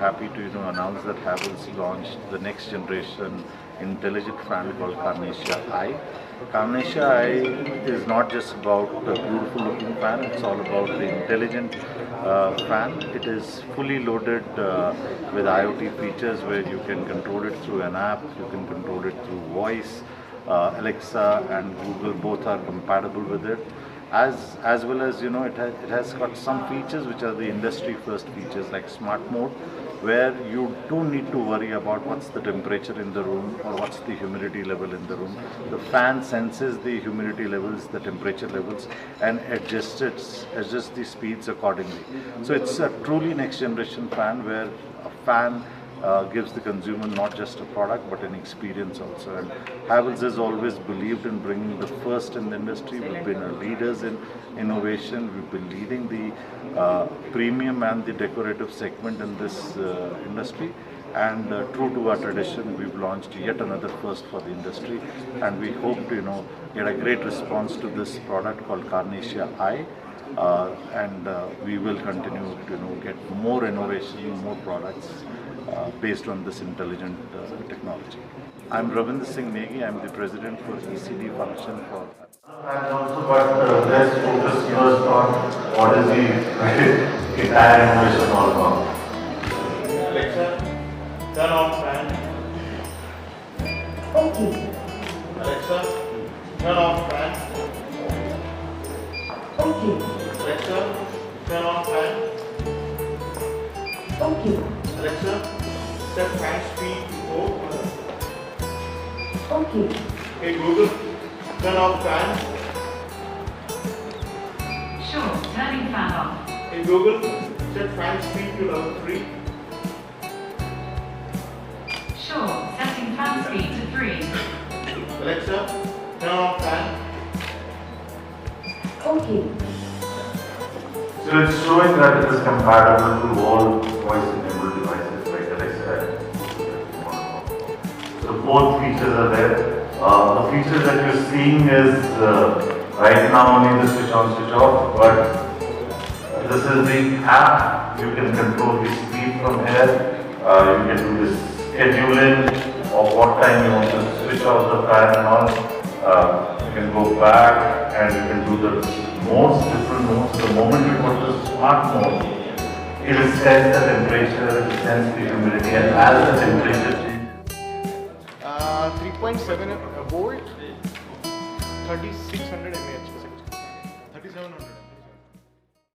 happy to announce that Havells launched the next generation intelligent fan called Carnesia-1. Carnesia-1 is not just about a beautiful looking fan, it's all about the intelligent fan. It is fully loaded with IoT features where you can control it through an app, you can control it through voice. Alexa and Google both are compatible with it. As well as it has got some features which are the industry first features like smart mode, where you don't need to worry about what's the temperature in the room or what's the humidity level in the room. The fan senses the humidity levels, the temperature levels, and adjusts the speeds accordingly. So it's a truly next generation fan where a fan gives the consumer not just a product but an experience also. And Havells has always believed in bringing the first in the industry. We've been leaders in innovation. We've been leading the premium and the decorative segment in this industry. And true to our tradition, we've launched yet another first for the industry, and we hope to get a great response to this product called Carnesia-1. And we will continue to get more innovation, more products based on this intelligent technology. I'm Ravindra Singh Negi. I'm the president for ECD function for. And also, but let's focus first on what is the entire innovation all about. Alexa, turn on fan. Okay. Alexa, turn off fan. Okay. Alexa, turn on fan. Okay. Alexa, set fan speed to 4. Okay. Hey Google, turn off fan. Sure, turning fan off. Hey Google, set fan speed to level 3. Sure, setting fan speed to 3. Alexa, turn on fan. Okay. So it's showing that it is compatible to all voice-enabled devices like Alexa. So both features are there. The features that you're seeing is right now only the switch on, switch off, but this is the app. You can control the speed from here. You can do this scheduling of what time you want to switch off the fan and all. You can go back and you can do the modes, different modes. The moment you put the smart mode, it will sense the temperature, it will sense the humidity, and as the temperature changes. 3.7 volt, 3600 mAh. 3700.